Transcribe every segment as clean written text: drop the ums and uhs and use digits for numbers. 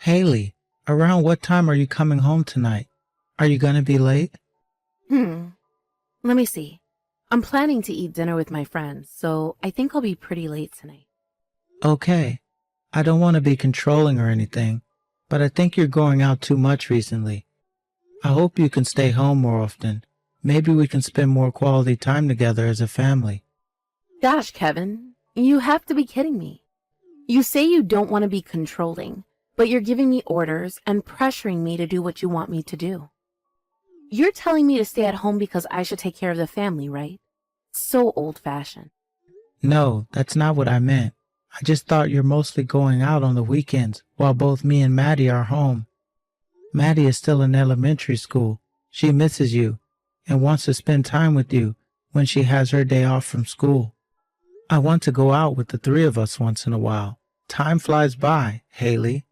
Haley, around what time are you coming home tonight? Are you gonna be late? Hmm. Let me see. I'm planning to eat dinner with my friends, so I think I'll be pretty late tonight. Okay. I don't want to be controlling or anything, but I think you're going out too much recently. I hope you can stay home more often. Maybe we can spend more quality time together as a family. Gosh, Kevin, you have to be kidding me. You say you don't want to be controlling, but you're giving me orders and pressuring me to do what you want me to do. You're telling me to stay at home because I should take care of the family, right? So old-fashioned. No, that's not what I meant. I just thought you're mostly going out on the weekends while both me and Maddie are home. Maddie is still in elementary school. She misses you and wants to spend time with you when she has her day off from school. I want to go out with the three of us once in a while. Time flies by, Haley.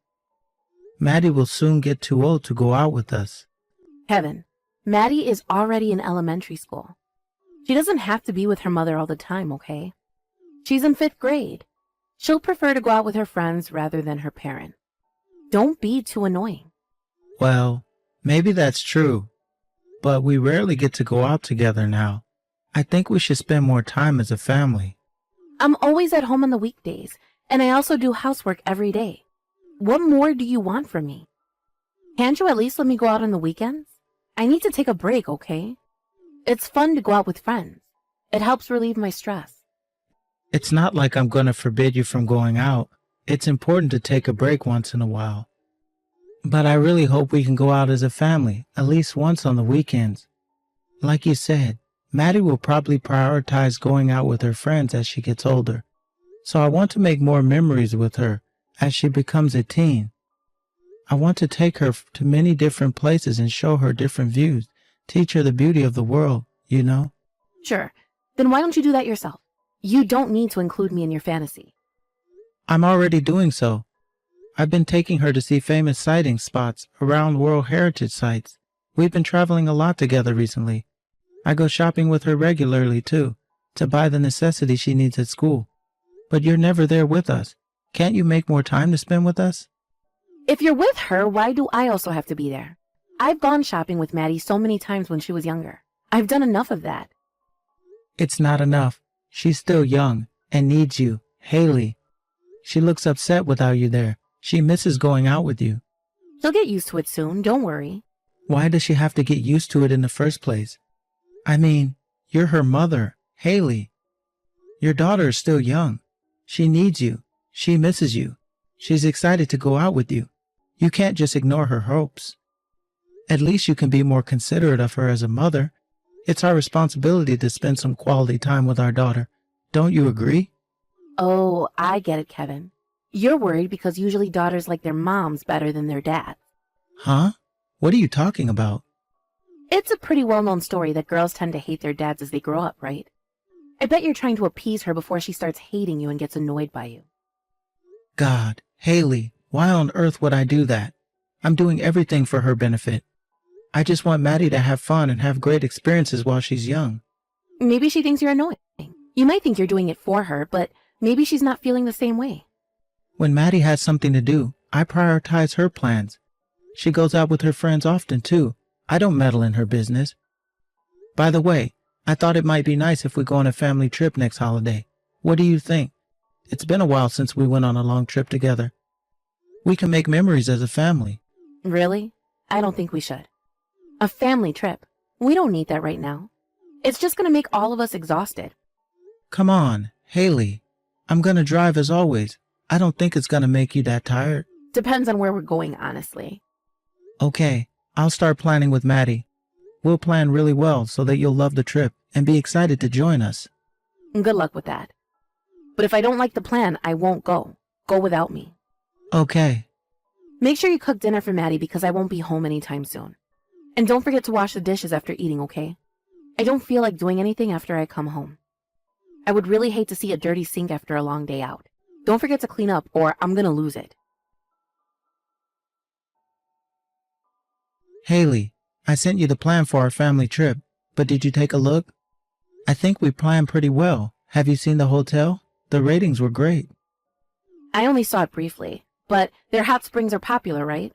Maddie will soon get too old to go out with us. Kevin, Maddie is already in elementary school. She doesn't have to be with her mother all the time, okay? She's in 5th grade. She'll prefer to go out with her friends rather than her parent. Don't be too annoying. Well, maybe that's true, but we rarely get to go out together now. I think we should spend more time as a family. I'm always at home on the weekdays, and I also do housework every day. What more do you want from me? Can't you at least let me go out on the weekends? I need to take a break, okay? It's fun to go out with friends. It helps relieve my stress. It's not like I'm going to forbid you from going out. It's important to take a break once in a while. But I really hope we can go out as a family, at least once on the weekends. Like you said, Maddie will probably prioritize going out with her friends as she gets older. So I want to make more memories with her as she becomes a teen. I want to take her to many different places and show her different views, teach her the beauty of the world, you know? Sure. Then why don't you do that yourself? You don't need to include me in your fantasy. I'm already doing so. I've been taking her to see famous sighting spots around World Heritage sites. We've been traveling a lot together recently. I go shopping with her regularly, too, to buy the necessities she needs at school. But you're never there with us. Can't you make more time to spend with us? If you're with her, why do I also have to be there? I've gone shopping with Maddie so many times when she was younger. I've done enough of that. It's not enough. She's still young and needs you, Haley. She looks upset without you there. She misses going out with you. She'll get used to it soon, don't worry. Why does she have to get used to it in the first place? I mean, you're her mother, Haley. Your daughter is still young. She needs you. She misses you. She's excited to go out with you. You can't just ignore her hopes. At least you can be more considerate of her as a mother. It's our responsibility to spend some quality time with our daughter. Don't you agree? Oh, I get it, Kevin. You're worried because usually daughters like their moms better than their dads. Huh? What are you talking about? It's a pretty well-known story that girls tend to hate their dads as they grow up, right? I bet you're trying to appease her before she starts hating you and gets annoyed by you. God, Haley, why on earth would I do that? I'm doing everything for her benefit. I just want Maddie to have fun and have great experiences while she's young. Maybe she thinks you're annoying. You might think you're doing it for her, but maybe she's not feeling the same way. When Maddie has something to do, I prioritize her plans. She goes out with her friends often, too. I don't meddle in her business. By the way, I thought it might be nice if we go on a family trip next holiday. What do you think? It's been a while since we went on a long trip together. We can make memories as a family. Really? I don't think we should. A family trip. We don't need that right now. It's just going to make all of us exhausted. Come on, Haley. I'm going to drive as always. I don't think it's going to make you that tired. Depends on where we're going, honestly. Okay, I'll start planning with Maddie. We'll plan really well so that you'll love the trip and be excited to join us. Good luck with that. But if I don't like the plan, I won't go. Go without me. Okay. Make sure you cook dinner for Maddie because I won't be home anytime soon. And don't forget to wash the dishes after eating, okay? I don't feel like doing anything after I come home. I would really hate to see a dirty sink after a long day out. Don't forget to clean up or I'm gonna lose it. Haley, I sent you the plan for our family trip, but did you take a look? I think we planned pretty well. Have you seen the hotel? The ratings were great. I only saw it briefly, But their hot springs are popular, right?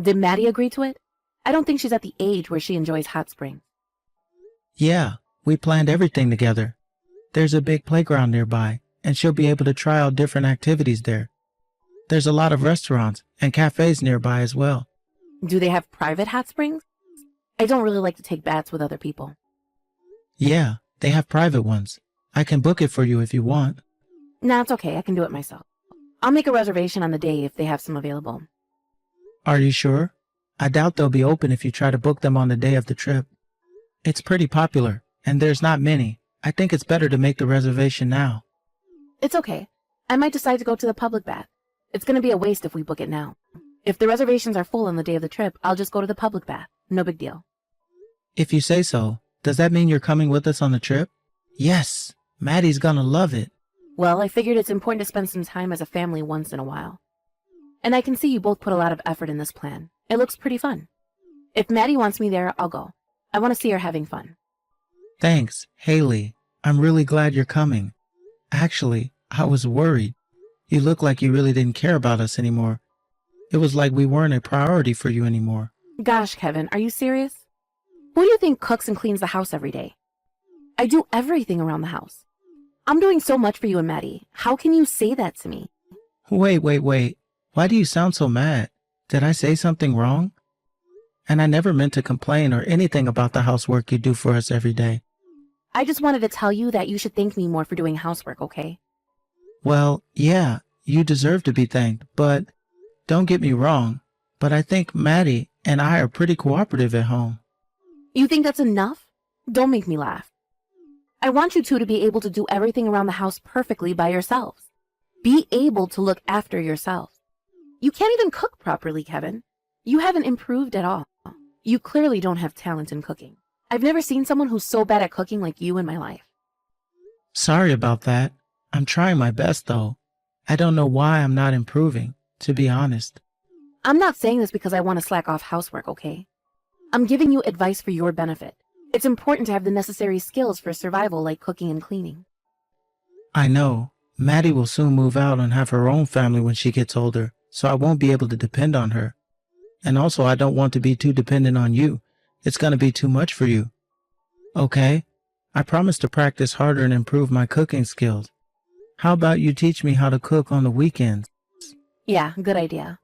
Did Maddie agree to it? I don't think she's at the age where she enjoys hot springs. Yeah, we planned everything together. There's a big playground nearby, and she'll be able to try out different activities there. There's a lot of restaurants and cafes nearby as well. Do they have private hot springs? I don't really like to take baths with other people. Yeah, they have private ones. I can book it for you if you want. Nah, it's okay. I can do it myself. I'll make a reservation on the day if they have some available. Are you sure? I doubt they'll be open if you try to book them on the day of the trip. It's pretty popular, and there's not many. I think it's better to make the reservation now. It's okay. I might decide to go to the public bath. It's going to be a waste if we book it now. If the reservations are full on the day of the trip, I'll just go to the public bath. No big deal. If you say so, does that mean you're coming with us on the trip? Yes, Maddie's gonna love it. Well, I figured it's important to spend some time as a family once in a while. And I can see you both put a lot of effort in this plan. It looks pretty fun. If Maddie wants me there, I'll go. I want to see her having fun. Thanks, Haley. I'm really glad you're coming. Actually, I was worried. You look like you really didn't care about us anymore. It was like we weren't a priority for you anymore. Gosh, Kevin, are you serious? Who do you think cooks and cleans the house every day? I do everything around the house. I'm doing so much for you and Maddie. How can you say that to me? Wait. Why do you sound so mad? Did I say something wrong? And I never meant to complain or anything about the housework you do for us every day. I just wanted to tell you that you should thank me more for doing housework, okay? Well, yeah, you deserve to be thanked, but don't get me wrong, but I think Maddie and I are pretty cooperative at home. You think that's enough? Don't make me laugh. I want you two to be able to do everything around the house perfectly by yourselves. Be able to look after yourselves. You can't even cook properly, Kevin. You haven't improved at all. You clearly don't have talent in cooking. I've never seen someone who's so bad at cooking like you in my life. Sorry about that. I'm trying my best, though. I don't know why I'm not improving, to be honest. I'm not saying this because I want to slack off housework, okay? I'm giving you advice for your benefit. It's important to have the necessary skills for survival like cooking and cleaning. I know. Maddie will soon move out and have her own family when she gets older, so I won't be able to depend on her. And also, I don't want to be too dependent on you. It's going to be too much for you. Okay? I promise to practice harder and improve my cooking skills. How about you teach me how to cook on the weekends? Yeah, good idea.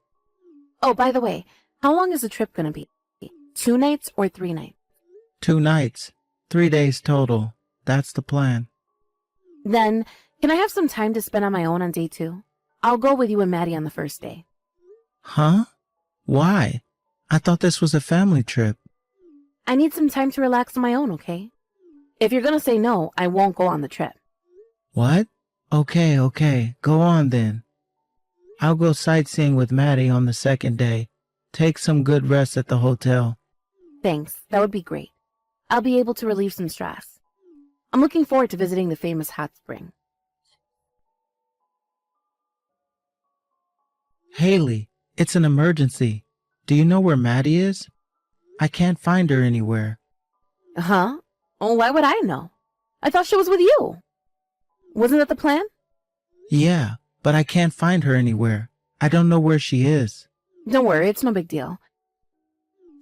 Oh, by the way, how long is the trip going to be? 2 nights or 3 nights? 2 nights. 3 days total. That's the plan. Then, can I have some time to spend on my own on day 2? I'll go with you and Maddie on the first day. Huh? Why? I thought this was a family trip. I need some time to relax on my own, okay? If you're going to say no, I won't go on the trip. What? Okay. Go on then. I'll go sightseeing with Maddie on the second day. Take some good rest at the hotel. Thanks, that would be great. I'll be able to relieve some stress. I'm looking forward to visiting the famous hot spring. Haley, it's an emergency. Do you know where Maddie is? I can't find her anywhere. Huh? Oh, why would I know? I thought she was with you. Wasn't that the plan? Yeah, but I can't find her anywhere. I don't know where she is. Don't worry, it's no big deal.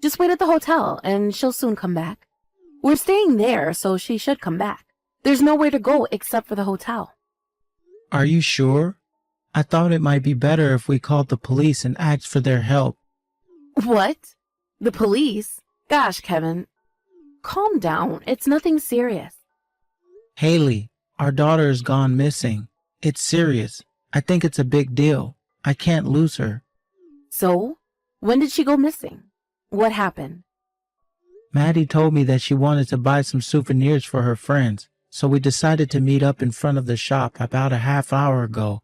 Just wait at the hotel, and she'll soon come back. We're staying there, so she should come back. There's nowhere to go except for the hotel. Are you sure? I thought it might be better if we called the police and asked for their help. What? The police? Gosh, Kevin. Calm down. It's nothing serious. Haley, our daughter has gone missing. It's serious. I think it's a big deal. I can't lose her. So? When did she go missing? What happened? Maddie told me that she wanted to buy some souvenirs for her friends, so we decided to meet up in front of the shop about a half hour ago.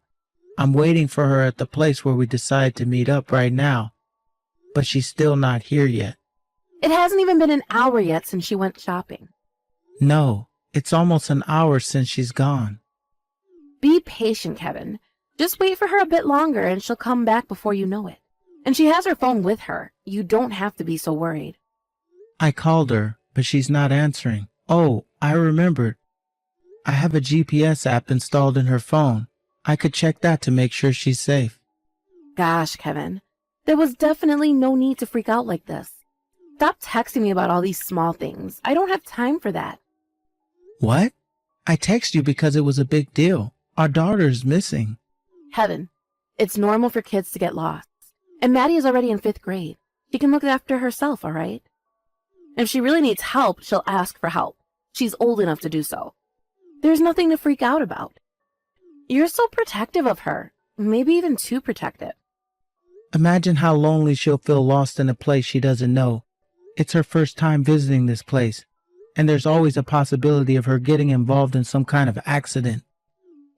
I'm waiting for her at the place where we decided to meet up right now, but she's still not here yet. It hasn't even been an hour yet since she went shopping. No, it's almost an hour since she's gone. Be patient, Kevin. Just wait for her a bit longer and she'll come back before you know it. And she has her phone with her. You don't have to be so worried. I called her, but she's not answering. Oh, I remembered. I have a GPS app installed in her phone. I could check that to make sure she's safe. Gosh, Kevin, there was definitely no need to freak out like this. Stop texting me about all these small things. I don't have time for that. What? I text you because it was a big deal. Our daughter is missing. Kevin, it's normal for kids to get lost. And Maddie is already in 5th grade. She can look after herself, all right? If she really needs help, she'll ask for help. She's old enough to do so. There's nothing to freak out about. You're so protective of her. Maybe even too protective. Imagine how lonely she'll feel lost in a place she doesn't know. It's her first time visiting this place, and there's always a possibility of her getting involved in some kind of accident.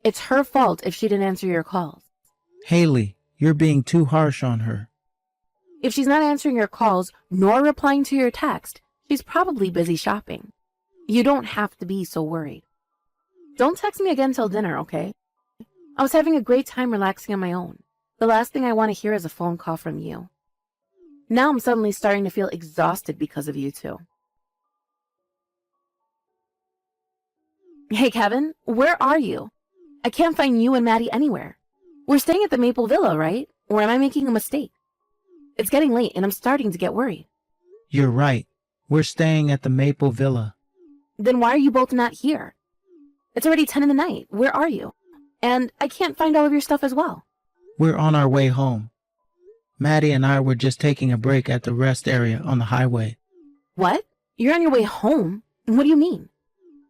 It's her fault if she didn't answer your calls. Haley, you're being too harsh on her. If she's not answering your calls nor replying to your text, she's probably busy shopping. You don't have to be so worried. Don't text me again till dinner, okay? I was having a great time relaxing on my own. The last thing I want to hear is a phone call from you. Now I'm suddenly starting to feel exhausted because of you two. Hey, Kevin, where are you? I can't find you and Maddie anywhere. We're staying at the Maple Villa, right? Or am I making a mistake? It's getting late and I'm starting to get worried. You're right. We're staying at the Maple Villa. Then why are you both not here? It's already 10 in the night. Where are you? And I can't find all of your stuff as well. We're on our way home. Maddie and I were just taking a break at the rest area on the highway. What? You're on your way home? What do you mean?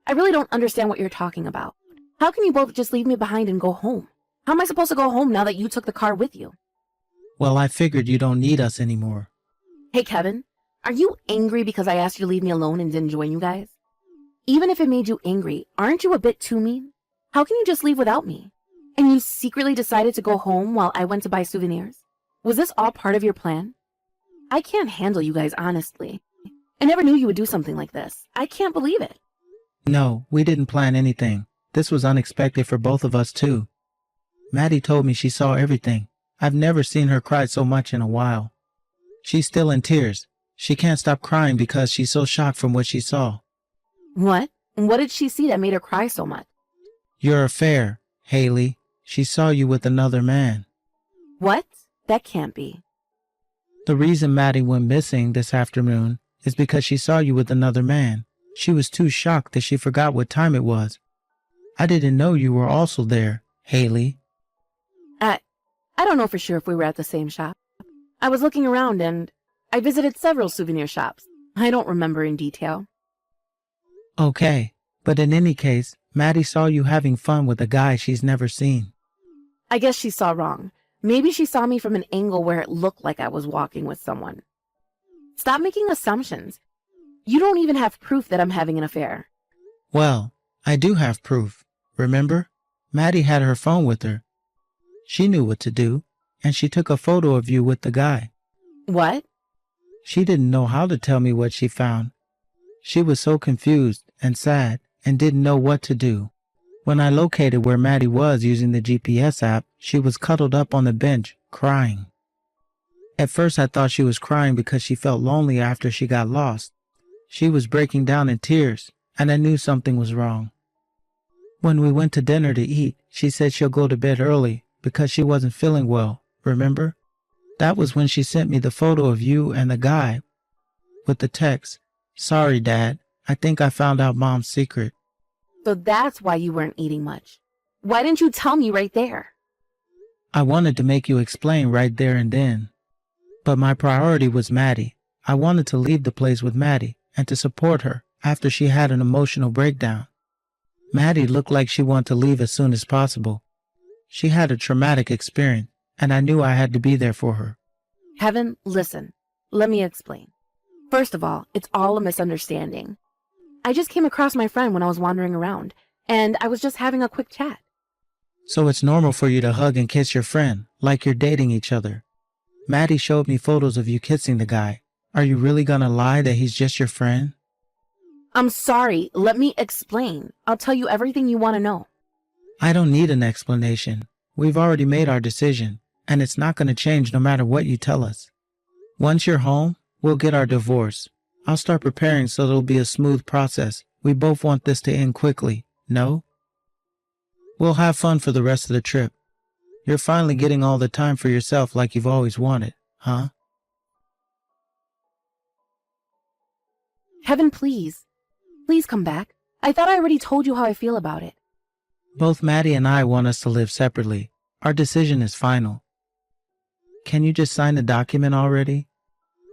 I really don't understand what you're talking about. How can you both just leave me behind and go home? How am I supposed to go home now that you took the car with you? Well, I figured you don't need us anymore. Hey, Kevin, are you angry because I asked you to leave me alone and didn't join you guys? Even if it made you angry, aren't you a bit too mean? How can you just leave without me? And you secretly decided to go home while I went to buy souvenirs? Was this all part of your plan? I can't handle you guys, honestly. I never knew you would do something like this. I can't believe it. No, we didn't plan anything. This was unexpected for both of us, too. Maddie told me she saw everything. I've never seen her cry so much in a while. She's still in tears. She can't stop crying because she's so shocked from what she saw. What? What did she see that made her cry so much? Your affair, Haley. She saw you with another man. What? That can't be. The reason Maddie went missing this afternoon is because she saw you with another man. She was too shocked that she forgot what time it was. I didn't know you were also there, Haley. I don't know for sure if we were at the same shop. I was looking around and I visited several souvenir shops. I don't remember in detail. Okay, but in any case, Maddie saw you having fun with a guy she's never seen. I guess she saw wrong. Maybe she saw me from an angle where it looked like I was walking with someone. Stop making assumptions. You don't even have proof that I'm having an affair. Well, I do have proof. Remember? Maddie had her phone with her. She knew what to do, and she took a photo of you with the guy. What? She didn't know how to tell me what she found. She was so confused and sad and didn't know what to do. When I located where Maddie was using the GPS app, she was cuddled up on the bench, crying. At first I thought she was crying because she felt lonely after she got lost. She was breaking down in tears, and I knew something was wrong. When we went to dinner to eat, she said she'll go to bed early because she wasn't feeling well, remember? That was when she sent me the photo of you and the guy with the text, "Sorry, Dad, I think I found out Mom's secret." So that's why you weren't eating much. Why didn't you tell me right there? I wanted to make you explain right there and then. But my priority was Maddie. I wanted to leave the place with Maddie and to support her after she had an emotional breakdown. Maddie looked like she wanted to leave as soon as possible. She had a traumatic experience, and I knew I had to be there for her. Kevin, listen. Let me explain. First of all, it's all a misunderstanding. I just came across my friend when I was wandering around, and I was just having a quick chat. So it's normal for you to hug and kiss your friend, like you're dating each other. Maddie showed me photos of you kissing the guy. Are you really gonna lie that he's just your friend? I'm sorry. Let me explain. I'll tell you everything you want to know. I don't need an explanation. We've already made our decision, and it's not going to change no matter what you tell us. Once you're home, we'll get our divorce. I'll start preparing so it'll be a smooth process. We both want this to end quickly, no? We'll have fun for the rest of the trip. You're finally getting all the time for yourself like you've always wanted, huh? Kevin, please. Please come back. I thought I already told you how I feel about it. Both Maddie and I want us to live separately. Our decision is final. Can you just sign the document already?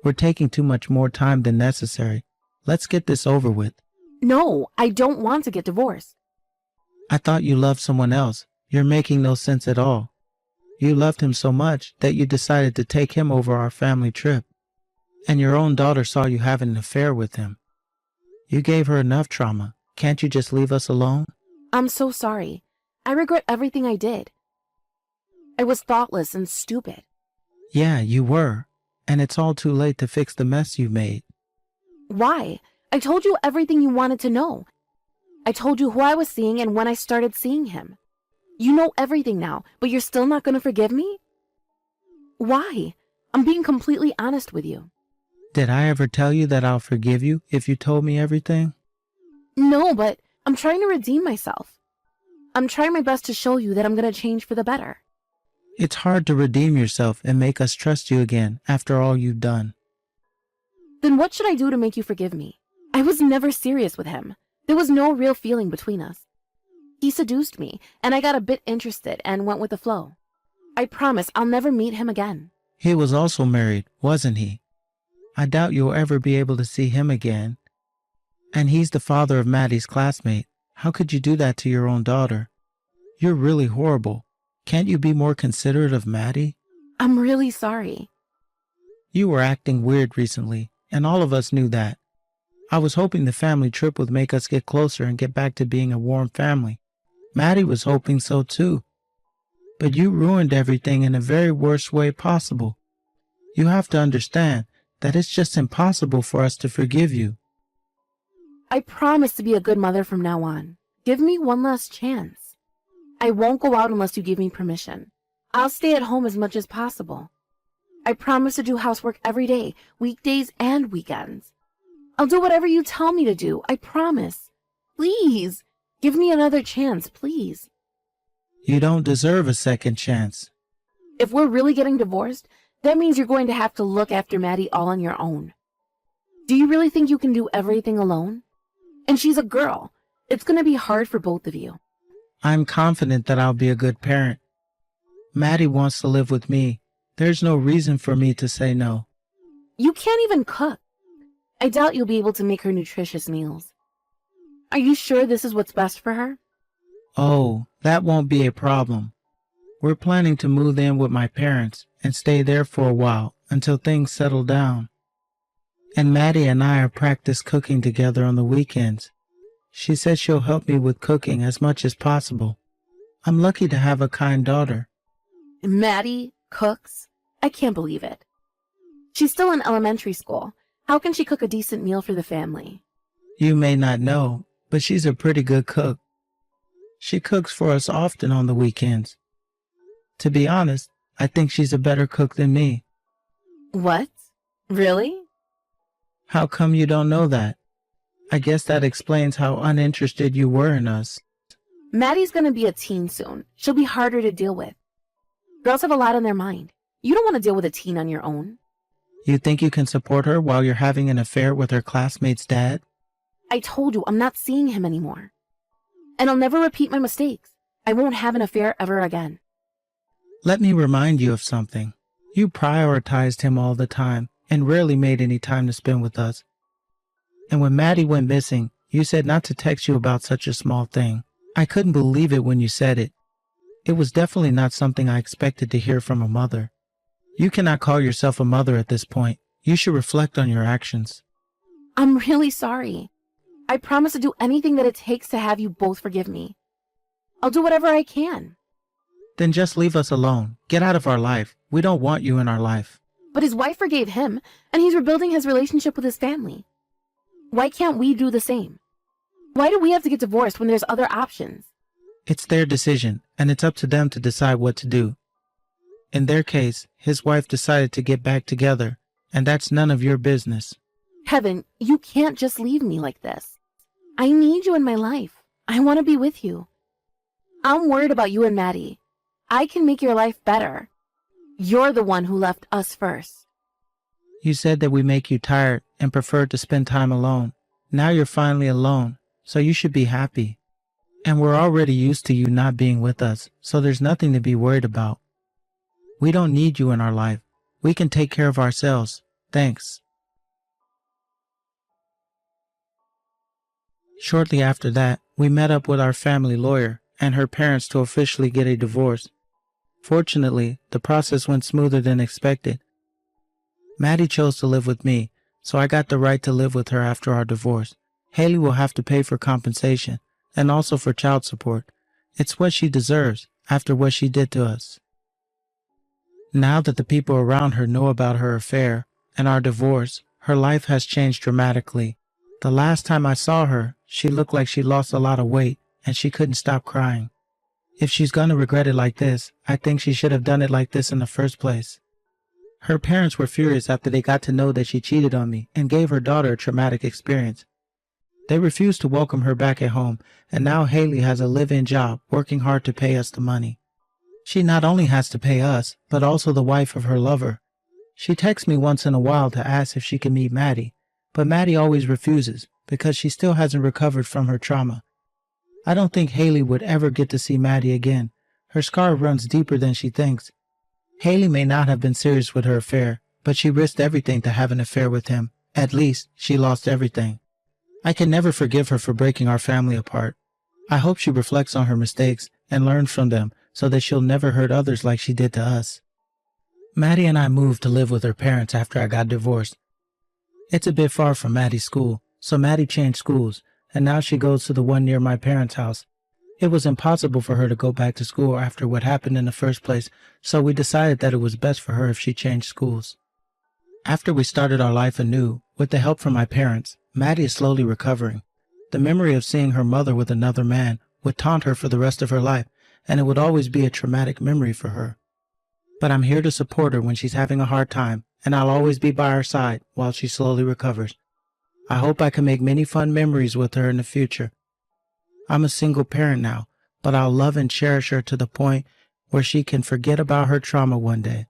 We're taking too much more time than necessary. Let's get this over with. No, I don't want to get divorced. I thought you loved someone else. You're making no sense at all. You loved him so much that you decided to take him over our family trip. And your own daughter saw you having an affair with him. You gave her enough trauma. Can't you just leave us alone? I'm so sorry. I regret everything I did. I was thoughtless and stupid. Yeah, you were. And it's all too late to fix the mess you made. Why? I told you everything you wanted to know. I told you who I was seeing and when I started seeing him. You know everything now, but you're still not going to forgive me? Why? I'm being completely honest with you. Did I ever tell you that I'll forgive you if you told me everything? No, but I'm trying to redeem myself. I'm trying my best to show you that I'm going to change for the better. It's hard to redeem yourself and make us trust you again after all you've done. Then what should I do to make you forgive me? I was never serious with him. There was no real feeling between us. He seduced me, and I got a bit interested and went with the flow. I promise I'll never meet him again. He was also married, wasn't he? I doubt you'll ever be able to see him again. And he's the father of Maddie's classmate. How could you do that to your own daughter? You're really horrible. Can't you be more considerate of Maddie? I'm really sorry. You were acting weird recently, and all of us knew that. I was hoping the family trip would make us get closer and get back to being a warm family. Maddie was hoping so too. But you ruined everything in the very worst way possible. You have to understand that it's just impossible for us to forgive you. I promise to be a good mother from now on. Give me one last chance. I won't go out unless you give me permission. I'll stay at home as much as possible. I promise to do housework every day, weekdays and weekends. I'll do whatever you tell me to do, I promise. Please, give me another chance, please. You don't deserve a second chance. If we're really getting divorced, that means you're going to have to look after Maddie all on your own. Do you really think you can do everything alone? And she's a girl. It's going to be hard for both of you. I'm confident that I'll be a good parent. Maddie wants to live with me. There's no reason for me to say no. You can't even cook. I doubt you'll be able to make her nutritious meals. Are you sure this is what's best for her? Oh, that won't be a problem. We're planning to move in with my parents and stay there for a while until things settle down. And Maddie and I have practiced cooking together on the weekends. She says she'll help me with cooking as much as possible. I'm lucky to have a kind daughter. Maddie cooks? I can't believe it. She's still in elementary school. How can she cook a decent meal for the family? You may not know, but she's a pretty good cook. She cooks for us often on the weekends. To be honest, I think she's a better cook than me. What? Really? How come you don't know that? I guess that explains how uninterested you were in us. Maddie's gonna be a teen soon. She'll be harder to deal with. Girls have a lot on their mind. You don't want to deal with a teen on your own. You think you can support her while you're having an affair with her classmate's dad? I told you I'm not seeing him anymore. And I'll never repeat my mistakes. I won't have an affair ever again. Let me remind you of something. You prioritized him all the time and rarely made any time to spend with us. And when Maddie went missing, you said not to text you about such a small thing. I couldn't believe it when you said it. It was definitely not something I expected to hear from a mother. You cannot call yourself a mother at this point. You should reflect on your actions. I'm really sorry. I promise to do anything that it takes to have you both forgive me. I'll do whatever I can. Then just leave us alone. Get out of our life. We don't want you in our life. But his wife forgave him, and he's rebuilding his relationship with his family. Why can't we do the same? Why do we have to get divorced when there's other options? It's their decision, and it's up to them to decide what to do. In their case, his wife decided to get back together, and that's none of your business. Kevin, you can't just leave me like this. I need you in my life. I want to be with you. I'm worried about you and Maddie. I can make your life better. You're the one who left us first. You said that we make you tired and prefer to spend time alone. Now you're finally alone, so you should be happy. And we're already used to you not being with us, so there's nothing to be worried about. We don't need you in our life. We can take care of ourselves. Thanks. Shortly after that, we met up with our family lawyer and her parents to officially get a divorce. Fortunately, the process went smoother than expected. Maddie chose to live with me, so I got the right to live with her after our divorce. Haley will have to pay for compensation and also for child support. It's what she deserves after what she did to us. Now that the people around her know about her affair and our divorce, her life has changed dramatically. The last time I saw her, she looked like she lost a lot of weight and she couldn't stop crying. If she's gonna regret it like this, I think she should have done it like this in the first place. Her parents were furious after they got to know that she cheated on me and gave her daughter a traumatic experience. They refused to welcome her back at home, and now Haley has a live-in job working hard to pay us the money. She not only has to pay us, but also the wife of her lover. She texts me once in a while to ask if she can meet Maddie, but Maddie always refuses because she still hasn't recovered from her trauma. I don't think Haley would ever get to see Maddie again. Her scar runs deeper than she thinks. Haley may not have been serious with her affair, but she risked everything to have an affair with him. At least, she lost everything. I can never forgive her for breaking our family apart. I hope she reflects on her mistakes and learns from them so that she'll never hurt others like she did to us. Maddie and I moved to live with her parents after I got divorced. It's a bit far from Maddie's school, so Maddie changed schools, and now she goes to the one near my parents' house. It was impossible for her to go back to school after what happened in the first place, so we decided that it was best for her if she changed schools. After we started our life anew, with the help from my parents, Maddie is slowly recovering. The memory of seeing her mother with another man would taunt her for the rest of her life, and it would always be a traumatic memory for her. But I'm here to support her when she's having a hard time, and I'll always be by her side while she slowly recovers. I hope I can make many fun memories with her in the future. I'm a single parent now, but I'll love and cherish her to the point where she can forget about her trauma one day.